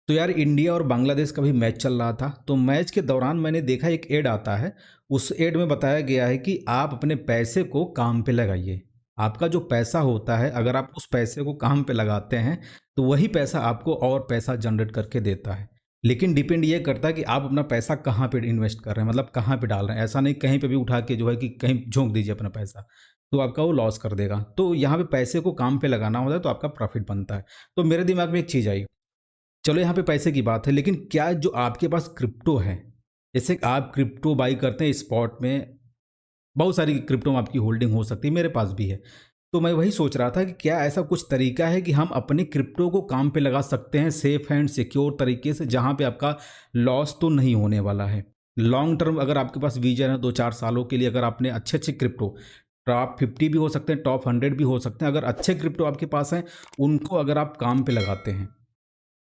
तो यार इंडिया और बांग्लादेश का भी मैच चल रहा था। तो मैच के दौरान मैंने देखा एक ऐड आता है। उस ऐड में बताया गया है कि आप अपने पैसे को काम पे लगाइए। आपका जो पैसा होता है, अगर आप उस पैसे को काम पे लगाते हैं तो वही पैसा आपको और पैसा जनरेट करके देता है। लेकिन डिपेंड ये करता है कि आप अपना पैसा कहाँ पे इन्वेस्ट कर रहे हैं, मतलब कहाँ पे डाल रहे हैं। ऐसा नहीं कहीं पे भी उठा के जो है कि कहीं झोंक दीजिए अपना पैसा, तो आपका वो लॉस कर देगा। तो यहाँ पे पैसे को काम पे लगाना होता है तो आपका प्रॉफिट बनता है। तो मेरे दिमाग में एक चीज़ आई, चलो यहाँ पे पैसे की बात है, लेकिन क्या जो आपके पास क्रिप्टो है, जैसे आप क्रिप्टो बाई करते हैं स्पॉट में, बहुत सारी क्रिप्टो में आपकी होल्डिंग हो सकती है, मेरे पास भी है। तो मैं वही सोच रहा था कि क्या ऐसा कुछ तरीका है कि हम अपने क्रिप्टो को काम पे लगा सकते हैं सेफ एंड सिक्योर तरीके से, जहाँ पे आपका लॉस तो नहीं होने वाला है। लॉन्ग टर्म अगर आपके पास विजन है 2-4 सालों के लिए, अगर आपने अच्छे अच्छे क्रिप्टो, टॉप 50 भी हो सकते हैं, टॉप 100 भी हो सकते हैं, अगर अच्छे क्रिप्टो आपके पास हैं, उनको अगर आप काम पे लगाते हैं,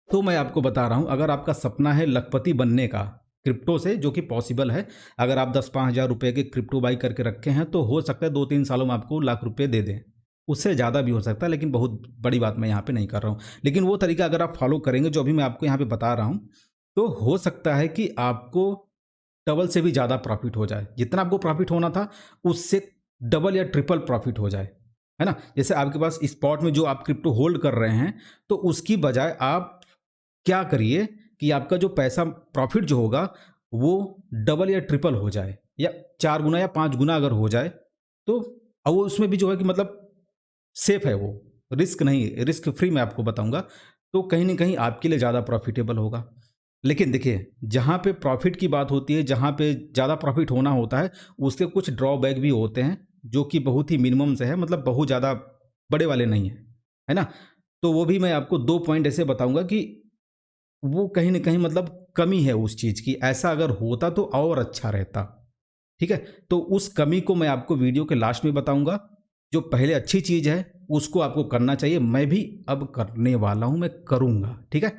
तो मैं आपको बता रहा हूं, अगर आपका सपना है लखपति बनने का क्रिप्टो से, जो कि पॉसिबल है, अगर आप 10-5 हज़ार रुपए के क्रिप्टो बाई करके रखे हैं तो हो सकता है 2-3 सालों में आपको लाख रुपए दे दें। उससे ज़्यादा भी हो सकता है, लेकिन बहुत बड़ी बात मैं यहाँ पे नहीं कर रहा हूँ। लेकिन वो तरीका अगर आप फॉलो करेंगे जो अभी मैं आपको यहाँ पे बता रहा हूँ, तो हो सकता है कि आपको डबल से भी ज़्यादा प्रॉफिट हो जाए। जितना आपको प्रॉफिट होना था उससे डबल या ट्रिपल प्रॉफिट हो जाए, है ना। जैसे आपके पास स्पॉट में जो आप क्रिप्टो होल्ड कर रहे हैं, तो उसकी बजाय आप क्या करिए कि आपका जो पैसा प्रॉफिट जो होगा वो डबल या ट्रिपल हो जाए, या 4 गुना या 5 गुना अगर हो जाए, तो अब वो उसमें भी जो है कि मतलब सेफ है, वो रिस्क नहीं, रिस्क फ्री मैं आपको बताऊंगा। तो कहीं ना कहीं आपके लिए ज़्यादा प्रॉफिटेबल होगा। लेकिन देखिए, जहाँ पे प्रॉफिट की बात होती है, जहाँ पे ज़्यादा प्रॉफिट होना होता है, उसके कुछ ड्रॉबैक भी होते हैं जो कि बहुत ही मिनिमम से है, मतलब बहुत ज़्यादा बड़े वाले नहीं है, है ना। तो वो भी मैं आपको 2 पॉइंट ऐसे बताऊंगा कि वो कहीं न कहीं मतलब कमी है उस चीज़ की, ऐसा अगर होता तो और अच्छा रहता, ठीक है? तो उस कमी को मैं आपको वीडियो के लास्ट में बताऊँगा। जो पहले अच्छी चीज़ है, उसको आपको करना चाहिए, मैं भी अब करने वाला हूँ, मैं करूँगा, ठीक है?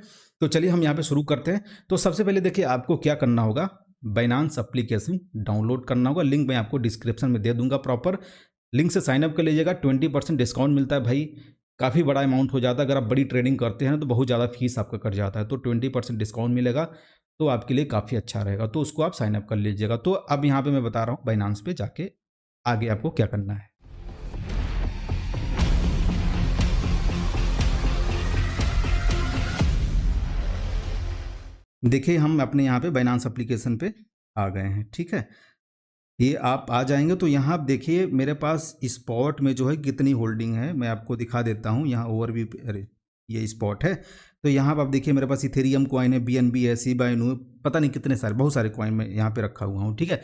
तो चलिए हम यहाँ पे शुरू करते हैं। तो सबसे पहले देखिए आपको क्या करना होगा, बाइनेंस एप्लीकेशन डाउनलोड करना होगा, लिंक मैं आपको डिस्क्रिप्शन में दे दूँगा प्रॉपर। लिंक से साइन अप कर लीजिएगा, 20% डिस्काउंट मिलता है भाई। काफ़ी बड़ा अमाउंट हो जाता है, अगर आप बड़ी ट्रेडिंग करते हैं तो बहुत ज़्यादा फीस आपका कट जाता है, तो 20% डिस्काउंट मिलेगा, तो आपके लिए काफ़ी अच्छा रहेगा। तो उसको आप साइन अप कर लीजिएगा। तो अब यहाँ पे मैं बता रहा हूँ बाइनेंस पे जाके आगे आपको क्या करना है। देखिए हम अपने यहाँ पे बाइनेंस एप्लीकेशन पे आ गए हैं, ठीक है। ये आप आ जाएंगे तो यहाँ आप देखिए मेरे पास स्पॉट में जो है कितनी होल्डिंग है, मैं आपको दिखा देता हूँ यहाँ ओवरव्यू। अरे ये स्पॉट है, तो यहाँ पर आप देखिए मेरे पास इथेरियम कॉइन है, BNB है, शिबा इनू, पता नहीं कितने सारे, बहुत सारे कॉइन में यहाँ पे रखा हुआ हूँ, ठीक है।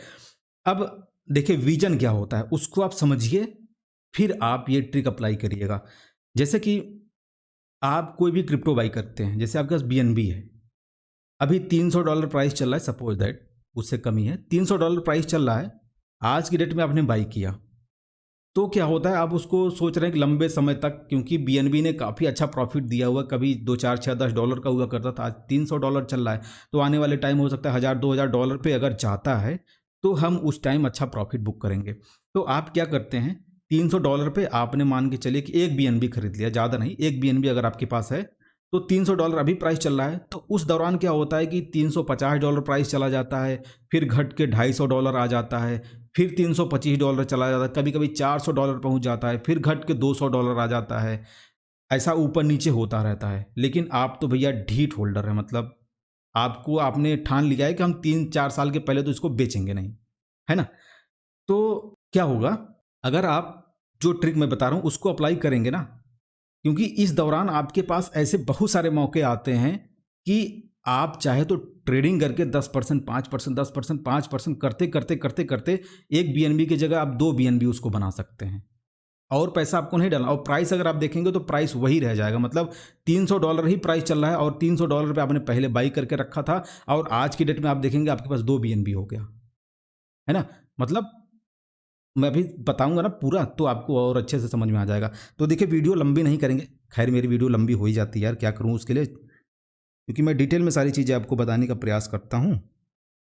अब देखिए विजन क्या होता है उसको आप समझिए, फिर आप ये ट्रिक अप्लाई करिएगा। जैसे कि आप कोई भी क्रिप्टो बाई करते हैं, जैसे आपके पास BNB है, अभी $300 प्राइस चल रहा है, सपोज दैट, उससे कमी है, $300 प्राइस चल रहा है, आज की डेट में आपने बाई किया, तो क्या होता है, आप उसको सोच रहे हैं कि लंबे समय तक, क्योंकि BNB ने काफ़ी अच्छा प्रॉफिट दिया हुआ, कभी 2, 4, 6, $10 का हुआ करता था, आज $300 चल रहा है, तो आने वाले टाइम हो सकता है $1000-2000 पे अगर जाता है तो हम उस टाइम अच्छा प्रॉफिट बुक करेंगे। तो आप क्या करते हैं, $300 पे आपने मान के चलिए कि एक BNB खरीद लिया, ज़्यादा नहीं, एक BNB अगर आपके पास है, तो $300 अभी प्राइस चल रहा है, तो उस दौरान क्या होता है कि $350 प्राइस चला जाता है, फिर घट के $250 आ जाता है, फिर $325 चला जाता है, कभी कभी $400 पहुंच जाता है, फिर घट के $200 आ जाता है, ऐसा ऊपर नीचे होता रहता है। लेकिन आप तो भैया ढीठ होल्डर है, मतलब आपको, आपने ठान लिया है कि हम 3-4 साल के पहले तो इसको बेचेंगे नहीं, है ना। तो क्या होगा, अगर आप जो ट्रिक मैं बता रहा हूँ उसको अप्लाई करेंगे ना, क्योंकि इस दौरान आपके पास ऐसे बहुत सारे मौके आते हैं कि आप चाहे तो ट्रेडिंग करके 10%, 5%, 10%, 5% करते करते करते करते एक BNB की जगह आप 2 BNB उसको बना सकते हैं, और पैसा आपको नहीं डालना। और प्राइस अगर आप देखेंगे तो प्राइस वही रह जाएगा, मतलब $300 ही प्राइस चल रहा है, और $300 पे आपने पहले बाई करके रखा था, और आज की डेट में आप देखेंगे आपके पास 2 BNB हो गया, है ना। मतलब मैं अभी बताऊंगा ना पूरा, तो आपको और अच्छे से समझ में आ जाएगा। तो देखिए वीडियो लंबी नहीं करेंगे, खैर मेरी वीडियो लंबी हो ही जाती है यार, क्या करूँ उसके लिए, क्योंकि मैं डिटेल में सारी चीज़ें आपको बताने का प्रयास करता हूँ।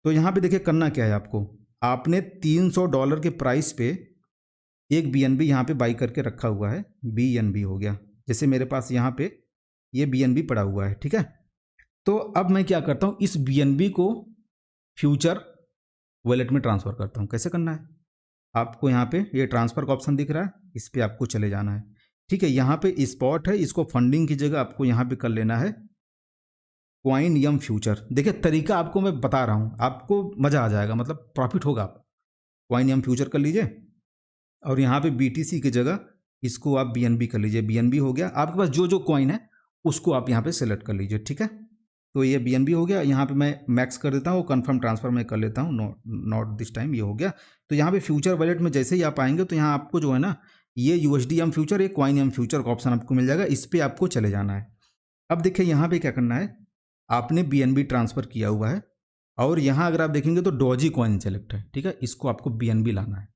तो यहाँ पे देखिए करना क्या है आपको, आपने $300 के प्राइस पे एक BNB यहाँ पे बाई करके रखा हुआ है, BNB हो गया, जैसे मेरे पास यहाँ पे ये BNB पड़ा हुआ है, ठीक है। तो अब मैं क्या करता हूँ, इस बीएनबी को फ्यूचर वॉलेट में ट्रांसफ़र करता हूँ। कैसे करना है, आपको यहाँ पे ये ट्रांसफ़र का ऑप्शन दिख रहा है, इस पर आपको चले जाना है। ठीक है, यहाँ पे स्पॉट है, इसको फंडिंग की जगह आपको यहाँ पे कर लेना है कॉइन यम फ्यूचर। देखिए तरीका आपको मैं बता रहा हूँ, आपको मज़ा आ जाएगा, मतलब प्रॉफिट होगा। आप कॉइन यम फ्यूचर कर लीजिए और यहाँ पे बीटीसी की जगह इसको आप बीएनबी कर लीजिए। बीएनबी हो गया, आपके पास जो जो कॉइन है उसको आप यहाँ पे सेलेक्ट कर लीजिए। ठीक है, तो ये बीएनबी हो गया। यहाँ पे मैं मैक्स कर देता हूँ, कंफर्म ट्रांसफर मैं कर लेता हूँ, नॉट दिस टाइम, ये हो गया। तो यहाँ पे फ्यूचर वॉलेट में जैसे ही आप आएंगे तो यहाँ आपको जो है ना, ये यूएसडी एम फ्यूचर, ये कॉइन एम फ्यूचर का ऑप्शन आपको मिल जाएगा, इस पर आपको चले जाना है। अब देखिए यहाँ पे क्या करना है, आपने बीएनबी ट्रांसफ़र किया हुआ है और यहाँ अगर आप देखेंगे तो डॉजी कॉइन सेलेक्ट है। ठीक है, इसको आपको बीएनबी लाना है,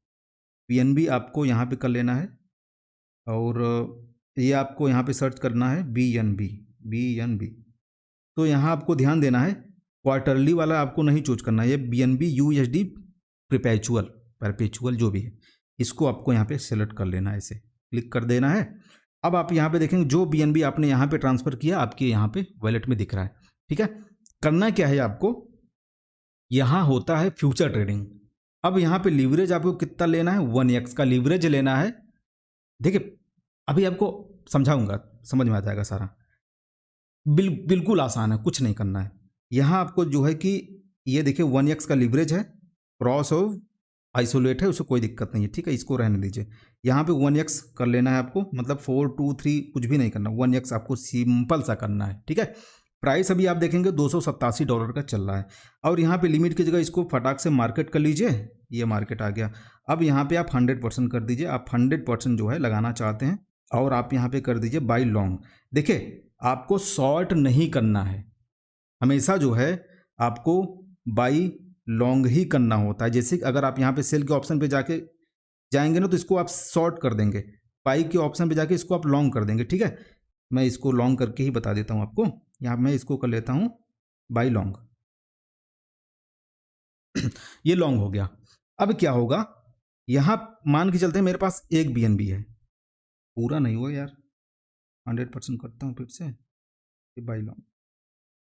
बीएनबी आपको यहाँ पे कर लेना है और ये आपको यहाँ पे सर्च करना है बीएनबी। तो यहाँ आपको ध्यान देना है, क्वार्टरली वाला आपको नहीं चूज करना है, ये बीएनबी यूएसडी परपेचुअल जो भी है, इसको आपको यहाँ पे सेलेक्ट कर लेना है, ऐसे क्लिक कर देना है। अब आप यहाँ पे देखेंगे जो बीएनबी आपने यहाँ पे ट्रांसफ़र किया आपके यहाँ पे वॉलेट में दिख रहा है। ठीक है, करना क्या है आपको, यहाँ होता है फ्यूचर ट्रेडिंग। अब यहाँ पे लीवरेज आपको कितना लेना है, 1x का लीवरेज लेना है। देखिए अभी आपको समझाऊंगा, समझ में आ जाएगा सारा। बिल्कुल आसान है, कुछ नहीं करना है। यहाँ आपको जो है कि ये देखिए 1x का लीवरेज है, क्रॉस ऑफ आइसोलेट है, उससे कोई दिक्कत नहीं है। ठीक है, इसको रहने दीजिए। यहाँ पे 1x कर लेना है आपको, मतलब 4 2 3 कुछ भी नहीं करना, 1x आपको सिंपल सा करना है। ठीक है, प्राइस अभी आप देखेंगे $287 का चल रहा है और यहाँ पे लिमिट की जगह इसको फटाक से मार्केट कर लीजिए, ये मार्केट आ गया। अब यहाँ पे आप 100% कर दीजिए, आप 100% जो है लगाना चाहते हैं और आप यहाँ पे कर दीजिए बाई लॉन्ग। देखिए आपको शॉर्ट नहीं करना है, हमेशा जो है आपको बाई लॉन्ग ही करना होता है। जैसे अगर आप यहाँ पे सेल के ऑप्शन पे जाके जाएंगे ना तो इसको आप शॉर्ट कर देंगे, बाई के ऑप्शन पे जाके इसको आप लॉन्ग कर देंगे। ठीक है, मैं इसको लॉन्ग करके ही बता देता हूँ आपको। यहाँ मैं इसको कर लेता हूँ बाई लॉन्ग ये लॉन्ग हो गया। अब क्या होगा, यहाँ मान के चलते हैं मेरे पास एक बीएनबी है, पूरा नहीं हुआ यार, 100% करता हूँ फिर से बाई लॉन्ग।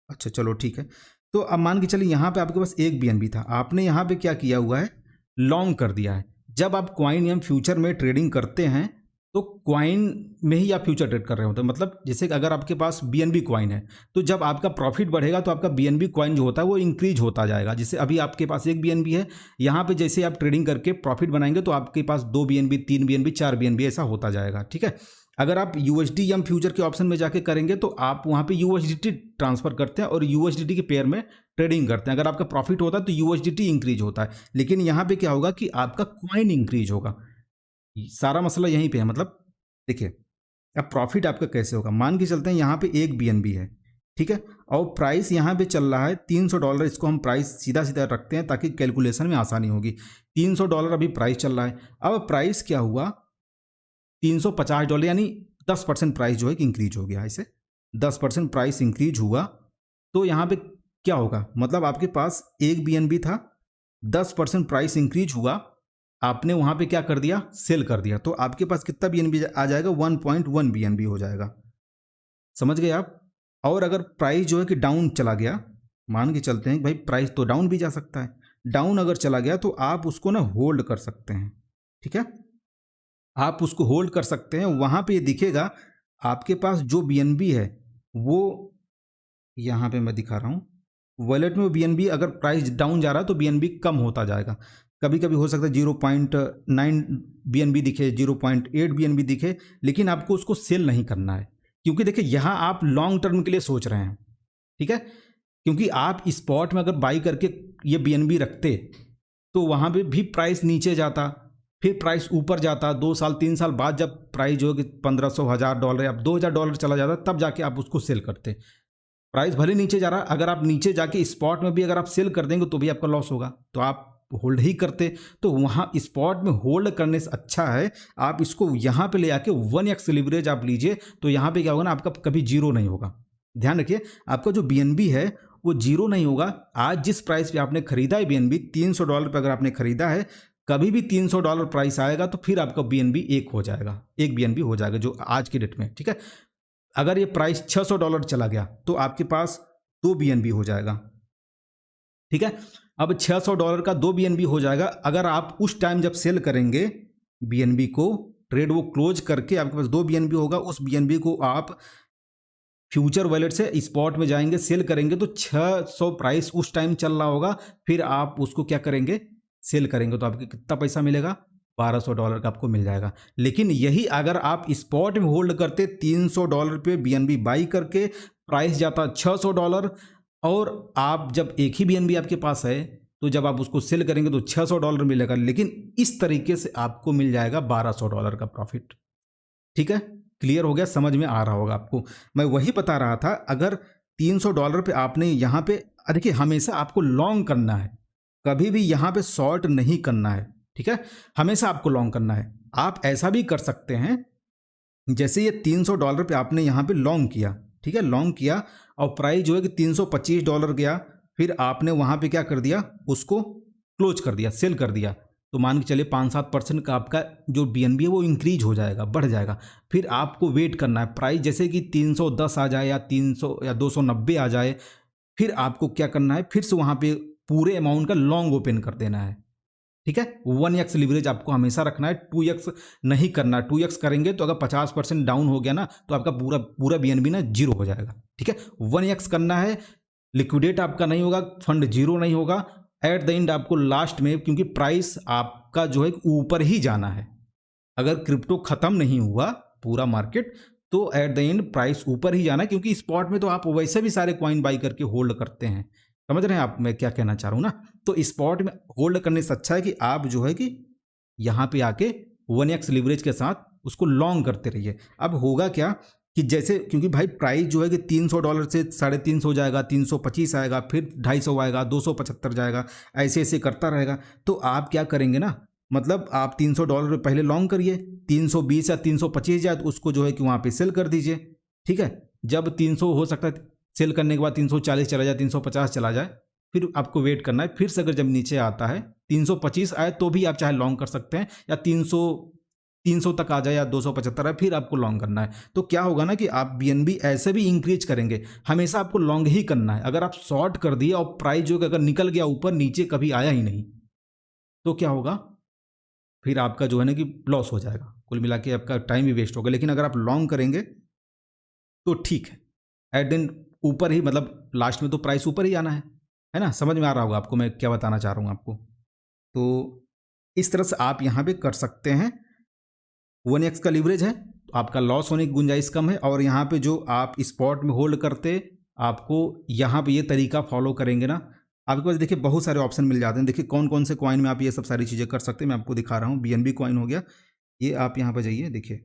अच्छा चलो ठीक है, तो अब मान के चलिए यहाँ पे आपके पास एक बीएनबी था, आपने यहाँ पे क्या किया हुआ है, लॉन्ग कर दिया है। जब आप कॉइन या फ्यूचर में ट्रेडिंग करते हैं तो कॉइन में ही आप फ्यूचर ट्रेड कर रहे होते हैं। मतलब जैसे अगर आपके पास बीएनबी कॉइन है तो जब आपका प्रॉफिट बढ़ेगा तो आपका बीएनबी कॉइन जो होता है वो इंक्रीज होता जाएगा। जैसे अभी आपके पास एक बीएनबी है, यहाँ पे जैसे आप ट्रेडिंग करके प्रॉफिट बनाएंगे तो आपके पास 2 बीएनबी, 3 बीएनबी, 4 बीएनबी ऐसा होता जाएगा। ठीक है, अगर आप यूएसडी या फ्यूचर के ऑप्शन में जाके करेंगे तो आप वहाँ पे यूएसडीटी ट्रांसफर करते हैं और यूएसडीटी के पेयर में ट्रेडिंग करते हैं। अगर आपका प्रॉफिट होता है तो यूएसडीटी इंक्रीज होता है, लेकिन यहाँ पे क्या होगा कि आपका कॉइन इंक्रीज होगा। सारा मसला यहीं पे है। मतलब देखिए अब प्रॉफिट आपका कैसे होगा, मान के चलते हैं यहाँ पे एक बीएनबी है, ठीक है, और प्राइस यहाँ पे चल रहा है $300। इसको हम प्राइस सीधा सीधा रखते हैं ताकि कैलकुलेशन में आसानी होगी। $300 अभी प्राइस चल रहा है। अब प्राइस क्या हुआ, $350, यानी 10% प्राइस जो है कि इंक्रीज हो गया। इसे 10% प्राइस इंक्रीज हुआ तो यहाँ पे क्या होगा, मतलब आपके पास एक बीएनबी था, 10% प्राइस इंक्रीज हुआ, आपने वहाँ पे क्या कर दिया, सेल कर दिया, तो आपके पास कितना बीएनबी आ जाएगा, 1.1 बीएनबी हो जाएगा। समझ गए आप। और अगर प्राइस जो है कि डाउन चला गया, मान के चलते हैं भाई प्राइस तो डाउन भी जा सकता है, डाउन अगर चला गया तो आप उसको ना होल्ड कर सकते हैं। ठीक है, आप उसको होल्ड कर सकते हैं। वहाँ पे ये दिखेगा आपके पास जो बीएनबी है वो, यहाँ पे मैं दिखा रहा हूँ वॉलेट में बीएनबी, अगर प्राइस डाउन जा रहा है तो बीएनबी कम होता जाएगा। कभी कभी हो सकता है 0.9 बीएनबी दिखे, 0.8 बीएनबी दिखे, लेकिन आपको उसको सेल नहीं करना है, क्योंकि देखिए यहाँ आप लॉन्ग टर्म के लिए सोच रहे हैं। ठीक है, क्योंकि आप स्पॉट में अगर बाई करके ये बीएनबी रखते तो वहाँ पे भी प्राइस नीचे जाता, फिर प्राइस ऊपर जाता, 2 साल 3 साल बाद जब प्राइस जो है कि $1500, $1000 या $2000 चला जाता तब जाके आप उसको सेल करते। प्राइस भले नीचे जा रहा, अगर आप नीचे जाके स्पॉट में भी अगर आप सेल कर देंगे तो भी आपका लॉस होगा, तो आप होल्ड ही करते। तो वहाँ स्पॉट में होल्ड करने से अच्छा है आप इसको यहाँ पे ले आके 1x लीवरेज आप लीजिए, तो यहाँ पे क्या होगा ना, आपका कभी जीरो नहीं होगा। ध्यान रखिए आपका जो बीएनबी है वो जीरो नहीं होगा। आज जिस प्राइस पे आपने खरीदा है बीएनबी, $300 पे अगर आपने खरीदा है, कभी भी $300 प्राइस आएगा तो फिर आपका बीएनबी एक हो जाएगा, एक बीएनबी हो जाएगा जो आज की डेट में। ठीक है, अगर ये प्राइस $600 चला गया तो आपके पास 2 BNB हो जाएगा। ठीक है, अब $600 का 2 BNB हो जाएगा। अगर आप उस टाइम जब सेल करेंगे BNB को, ट्रेड वो क्लोज करके आपके पास 2 BNB होगा, उस BNB को आप फ्यूचर वॉलेट से स्पॉट में जाएंगे, सेल करेंगे तो 600 प्राइस उस टाइम चल रहा होगा, फिर आप उसको क्या करेंगे, सेल करेंगे तो आपको कितना पैसा मिलेगा, $1200 का आपको मिल जाएगा। लेकिन यही अगर आप स्पॉट में होल्ड करते $300 पे BNB बाई करके, प्राइस जाता $600, और आप जब एक ही BNB आपके पास है तो जब आप उसको सेल करेंगे तो $600 मिलेगा, लेकिन इस तरीके से आपको मिल जाएगा $1200 का प्रॉफिट। ठीक है, क्लियर हो गया, समझ में आ रहा होगा आपको। मैं वही बता रहा था, अगर $300 पे आपने यहाँ पे, देखिए हमेशा आपको लॉन्ग करना है, कभी भी यहाँ पे शॉर्ट नहीं करना है। ठीक है, हमेशा आपको लॉन्ग करना है। आप ऐसा भी कर सकते हैं, जैसे ये $300 पे आपने यहाँ पे लॉन्ग किया, ठीक है, लॉन्ग किया और प्राइस जो है कि $325 गया, फिर आपने वहाँ पे क्या कर दिया, उसको क्लोज कर दिया, सेल कर दिया, तो मान के चलिए 5-7% का आपका जो BNB है वो इंक्रीज हो जाएगा, बढ़ जाएगा। फिर आपको वेट करना है, प्राइस जैसे कि 310 आ जाए या 300 या 290 आ जाए, फिर आपको क्या करना है, फिर से वहाँ पे पूरे अमाउंट का लॉन्ग ओपन कर देना है। ठीक है, 1x लीवरेज आपको हमेशा रखना है, 2x नहीं करना। 2x करेंगे तो अगर 50% डाउन हो गया ना तो आपका पूरा BNB ना जीरो हो जाएगा। ठीक है, 1x करना है, लिक्विडेट आपका नहीं होगा, फंड जीरो नहीं होगा। एट द एंड आपको लास्ट में, क्योंकि प्राइस आपका जो है ऊपर ही जाना है, अगर क्रिप्टो खत्म नहीं हुआ पूरा मार्केट तो एट द एंड प्राइस ऊपर ही जाना है, क्योंकि स्पॉट में तो आप वैसे भी सारे कॉइन बाई करके होल्ड करते हैं। समझ रहे हैं आप मैं क्या कहना चाह रहा हूँ ना। तो स्पॉट में होल्ड करने से अच्छा है कि आप जो है कि यहाँ पे आके 1x लीवरेज के साथ उसको लॉन्ग करते रहिए। अब होगा क्या कि जैसे, क्योंकि भाई प्राइस जो है कि $300 से 350 हो जाएगा, 325 आएगा, फिर 250 आएगा, 275 जाएगा, ऐसे ऐसे करता रहेगा। तो आप क्या करेंगे ना, मतलब आप $300 पहले लॉन्ग करिए, 320 या 325 जाए तो उसको जो है कि वहाँ पे सेल कर दीजिए। ठीक है, जब 300 हो सकता है सेल करने के बाद 340 चला जाए, 350 चला जाए, फिर आपको वेट करना है। फिर से अगर जब नीचे आता है 325 आए तो भी आप चाहे लॉन्ग कर सकते हैं, या 300 तक आ जाए या 275 आए, फिर आपको लॉन्ग करना है। तो क्या होगा ना कि आप BNB ऐसे भी इंक्रीज करेंगे, हमेशा आपको लॉन्ग ही करना है। अगर आप शॉर्ट कर दिए और प्राइस जो अगर निकल गया ऊपर, नीचे कभी आया ही नहीं, तो क्या होगा, फिर आपका जो है ना कि लॉस हो जाएगा, कुल मिला के आपका टाइम भी वेस्ट होगा। लेकिन अगर आप लॉन्ग करेंगे तो ठीक है, एट दिन ऊपर ही, मतलब लास्ट में तो प्राइस ऊपर ही आना है ना। समझ में आ रहा होगा आपको मैं क्या बताना चाह रहा हूँ आपको। तो इस तरह से आप यहाँ पे कर सकते हैं। 1x का लीवरेज है तो आपका लॉस होने की गुंजाइश कम है। और यहाँ पे जो आप स्पॉट में होल्ड करते, आपको यहाँ पे ये तरीका फॉलो करेंगे ना, आपके पास देखिए बहुत सारे ऑप्शन मिल जाते हैं। देखिए कौन कौन से कॉइन में आप ये सब सारी चीज़ें कर सकते हैं, मैं आपको दिखा रहा हूँ। BNB कॉइन हो गया, ये आप यहाँ पर जाइए, देखिए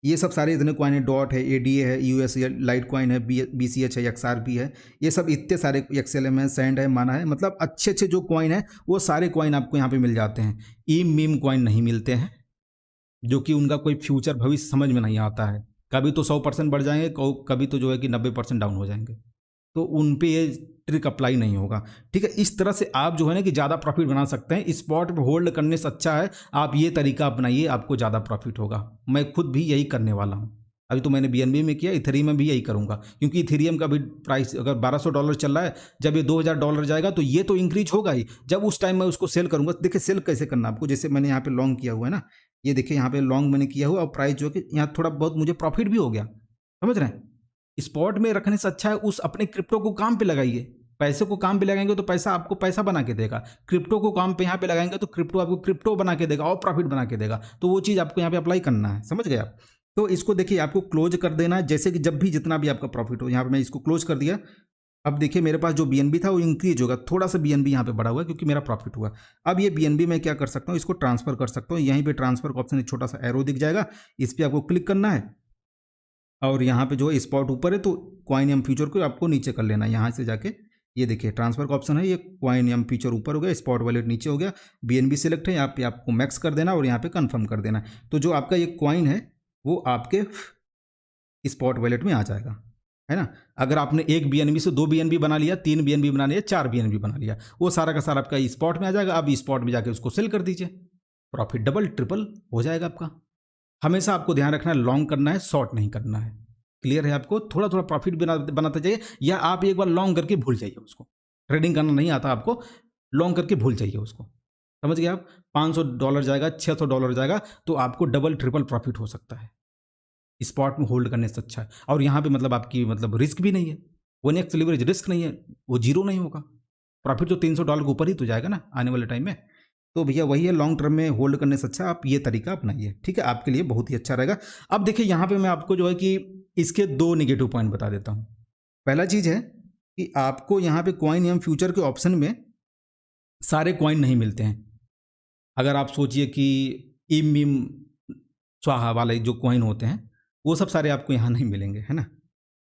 ये सब सारे इतने कॉइन है, डॉट है, ADA है, US लाइट कॉइन है, BCH है, XRP है, ये सब इतने सारे, XLM है, सैंड है, माना है, मतलब अच्छे अच्छे जो कॉइन है वो सारे कॉइन आपको यहाँ पे मिल जाते हैं। मीम कॉइन नहीं मिलते हैं, जो कि उनका कोई फ्यूचर भविष्य समझ में नहीं आता है। कभी तो 100% बढ़ जाएंगे, कभी तो जो है कि 90% डाउन हो जाएंगे, तो उन पे ये ट्रिक अप्लाई नहीं होगा। ठीक है, इस तरह से आप जो है ना कि ज़्यादा प्रॉफिट बना सकते हैं। स्पॉट पे होल्ड करने से अच्छा है आप ये तरीका अपनाइए, आपको ज़्यादा प्रॉफिट होगा। मैं खुद भी यही करने वाला हूँ। अभी तो मैंने BNB में किया, इथेरियम में भी यही करूँगा, क्योंकि इथेरियम का भी प्राइस अगर $1200 चल रहा है, जब ये $2000 जाएगा तो ये तो इंक्रीज होगा ही। जब उस टाइम मैं उसको सेल करूँगा, देखिए सेल कैसे करना आपको, जैसे मैंने यहाँ पे लॉन्ग किया हुआ है ना, ये देखिए यहाँ पे लॉन्ग मैंने किया हुआ और प्राइस जो है कि यहाँ थोड़ा बहुत मुझे प्रॉफिट भी हो गया। समझ रहे हैं, स्पॉट में रखने से अच्छा है उस अपने क्रिप्टो को काम पे लगाइए। पैसे को काम पे लगाएंगे तो पैसा आपको पैसा बना के देगा, क्रिप्टो को काम पे यहाँ पे लगाएंगे तो क्रिप्टो आपको क्रिप्टो बना के देगा और प्रॉफिट बना के देगा। तो वो चीज़ आपको यहाँ पे अप्लाई करना है, समझ गए आप। तो इसको देखिए आपको क्लोज कर देना है, जैसे कि जब भी जितना भी आपका प्रॉफिट हो। यहाँ पे मैं इसको क्लोज कर दिया। अब देखिए मेरे पास जो BNB था वो इंक्रीज होगा, थोड़ा सा BNB यहाँ पे बढ़ा हुआ है क्योंकि मेरा प्रॉफिट हुआ। अब ये BNB मैं क्या कर सकता हूँ, इसको ट्रांसफर कर सकता हूँ। यहीं पे ट्रांसफर का ऑप्शन एक छोटा सा एरो दिख जाएगा, इस पर आपको क्लिक करना है और यहाँ पे जो है स्पॉट ऊपर है तो कॉइन एम फ्यूचर को आपको नीचे कर लेना है। यहाँ से जाके ये देखिए ट्रांसफर का ऑप्शन है, ये कॉइन एम फ्यूचर ऊपर हो गया, स्पॉट वॉलेट नीचे हो गया, BNB सिलेक्ट है, यहाँ पे आपको मैक्स कर देना और यहाँ पे कंफर्म कर देना। तो जो आपका ये कॉइन है वो आपके स्पॉट वॉलेट में आ जाएगा, है ना। अगर आपने एक BNB से 2 BNB बना लिया, 3 BNB बना लिया, 4 BNB बना लिया, वो सारा का सारा आपका स्पॉट में आ जाएगा। अब स्पॉट में जाके उसको सेल कर दीजिए, प्रॉफिट डबल ट्रिपल हो जाएगा आपका। हमेशा आपको ध्यान रखना है लॉन्ग करना है, शॉर्ट नहीं करना है। क्लियर है आपको? थोड़ा थोड़ा प्रॉफिट बनाते जाइए, या आप एक बार लॉन्ग करके भूल जाइए उसको। ट्रेडिंग करना नहीं आता आपको, लॉन्ग करके भूल जाइए उसको। समझ गए आप? $500 जाएगा, $600 जाएगा, तो आपको डबल ट्रिपल प्रॉफिट हो सकता है स्पॉट में होल्ड करने से अच्छा है। और यहाँ पे मतलब आपकी मतलब रिस्क भी नहीं है, 1x लीवरेज रिस्क नहीं है, वो जीरो नहीं होगा। प्रॉफिट तो $300 के ऊपर ही तो जाएगा ना आने वाले टाइम में। तो भैया वही है, लॉन्ग टर्म में होल्ड करने से अच्छा आप ये तरीका अपनाइए, ठीक है? आपके लिए बहुत ही अच्छा रहेगा। अब देखिए यहाँ पे मैं आपको जो है कि इसके 2 नेगेटिव पॉइंट बता देता हूँ। पहला चीज़ है कि आपको यहाँ पे कॉइन एवं फ्यूचर के ऑप्शन में सारे कॉइन नहीं मिलते हैं। अगर आप सोचिए कि इम इम स्वाहा वाले जो कॉइन होते हैं वो सब सारे आपको यहाँ नहीं मिलेंगे, है ना?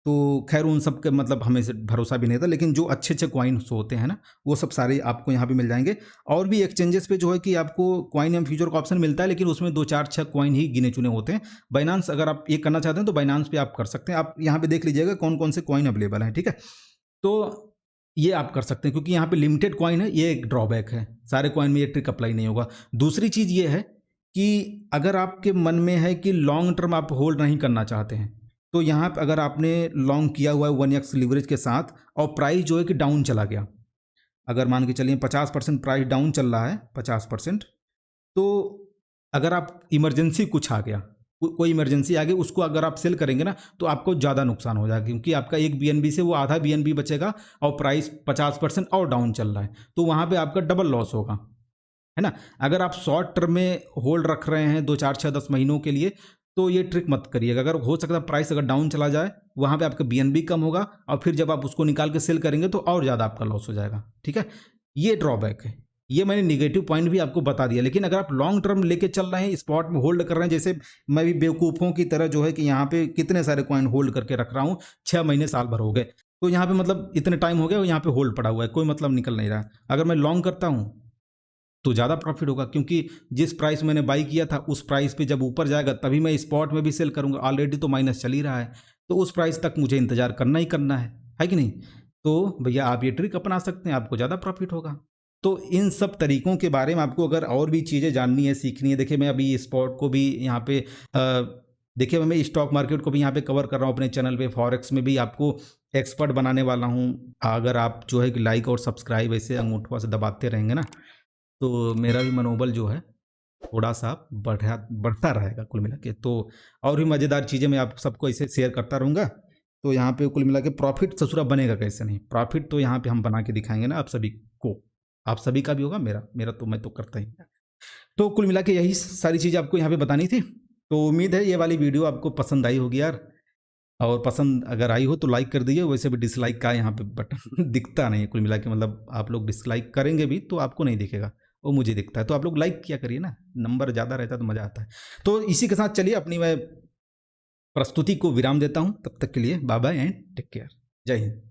तो खैर उन सब के मतलब हमें से भरोसा भी नहीं था, लेकिन जो अच्छे अच्छे कॉइन्स होते हैं ना वो सब सारे आपको यहाँ पे मिल जाएंगे। और भी एक्सचेंजेस पे जो है कि आपको कॉइन एंड फ्यूचर का ऑप्शन मिलता है, लेकिन उसमें 2 4 6 कॉइन ही गिने चुने होते हैं। बाइनांस अगर आप ये करना चाहते हैं तो बाइनांस पे आप कर सकते हैं। आप यहाँ पे देख लीजिएगा कौन कौन से कॉइन अवेलेबल हैं, ठीक है? तो ये आप कर सकते हैं, क्योंकि यहाँ पे लिमिटेड कॉइन है, ये एक ड्रॉबैक है। सारे कॉइन में ये ट्रिक अप्लाई नहीं होगा। दूसरी चीज़ ये है कि अगर आपके मन में है कि लॉन्ग टर्म आप होल्ड नहीं करना चाहते हैं, तो यहाँ पे अगर आपने लॉन्ग किया हुआ है 1x लीवरेज के साथ और प्राइस जो है कि डाउन चला गया, अगर मान के चलिए 50% प्राइस डाउन चल रहा है 50%, तो अगर आप इमरजेंसी कुछ आ गया, कोई इमरजेंसी आ गई, उसको अगर आप सेल करेंगे ना तो आपको ज़्यादा नुकसान हो जाएगा, क्योंकि आपका एक BNB से वो आधा BNB बचेगा और प्राइस 50% और डाउन चल रहा है, तो वहाँ पे आपका डबल लॉस होगा, है ना? अगर आप शॉर्ट टर्म में होल्ड रख रहे हैं 2 4 6 10 महीनों के लिए, तो ये ट्रिक मत करिएगा। अगर हो सकता है प्राइस अगर डाउन चला जाए, वहाँ पे आपका BNB कम होगा और फिर जब आप उसको निकाल के सेल करेंगे तो और ज़्यादा आपका लॉस हो जाएगा, ठीक है? ये ड्रॉबैक है। ये मैंने निगेटिव पॉइंट भी आपको बता दिया। लेकिन अगर आप लॉन्ग टर्म लेके चल रहे हैं, स्पॉट में होल्ड कर रहे हैं, जैसे मैं भी बेवकूफ़ों की तरह जो है कि यहाँ पे कितने सारे कॉइन होल्ड करके रख रहा हूँ, 6 महीने साल भर हो गए, तो यहाँ पे मतलब इतने टाइम हो गया और यहाँ पे होल्ड पड़ा हुआ है, कोई मतलब निकल नहीं रहा। अगर मैं लॉन्ग करता हूँ तो ज़्यादा प्रॉफिट होगा, क्योंकि जिस प्राइस मैंने बाई किया था उस प्राइस पे जब ऊपर जाएगा तभी मैं स्पॉट में भी सेल करूंगा। ऑलरेडी तो माइनस चल ही रहा है, तो उस प्राइस तक मुझे इंतजार करना ही करना है कि नहीं? तो भैया आप ये ट्रिक अपना सकते हैं, आपको ज़्यादा प्रॉफिट होगा। तो इन सब तरीकों के बारे में आपको अगर और भी चीज़ें जाननी है, सीखनी है, देखिए मैं अभी स्पॉट को भी यहाँ पे देखिए मैं स्टॉक मार्केट को भी यहाँ पे कवर कर रहा हूँ अपने चैनल पे, फॉरेक्स में भी आपको एक्सपर्ट बनाने वाला हूँ। अगर आप जो है कि लाइक और सब्सक्राइब ऐसे अंगूठा से दबाते रहेंगे ना, तो मेरा भी मनोबल जो है थोड़ा सा बढ़ता रहेगा कुल मिला के। तो और भी मज़ेदार चीज़ें मैं आप सबको ऐसे शेयर करता रहूँगा। तो यहाँ पे कुल मिला के प्रॉफिट ससुरा बनेगा कैसे नहीं, प्रॉफिट तो यहाँ पे हम बना के दिखाएंगे ना आप सभी को। आप सभी का भी होगा, मेरा मेरा तो मैं तो करता ही। तो कुल मिला के यही सारी चीज़ें आपको यहाँ पे बतानी थी। तो उम्मीद है ये वाली वीडियो आपको पसंद आई होगी यार, और पसंद अगर आई हो तो लाइक कर दीजिए। वैसे भी डिसलाइक का यहाँ पे बटन दिखता नहीं है कुल मिला के, मतलब आप लोग डिसलाइक करेंगे भी तो आपको नहीं दिखेगा, वो मुझे दिखता है। तो आप लोग लाइक किया करिए ना, नंबर ज़्यादा रहता है तो मज़ा आता है। तो इसी के साथ चलिए अपनी मैं प्रस्तुति को विराम देता हूँ, तब तक के लिए bye bye and take care. जय हिंद।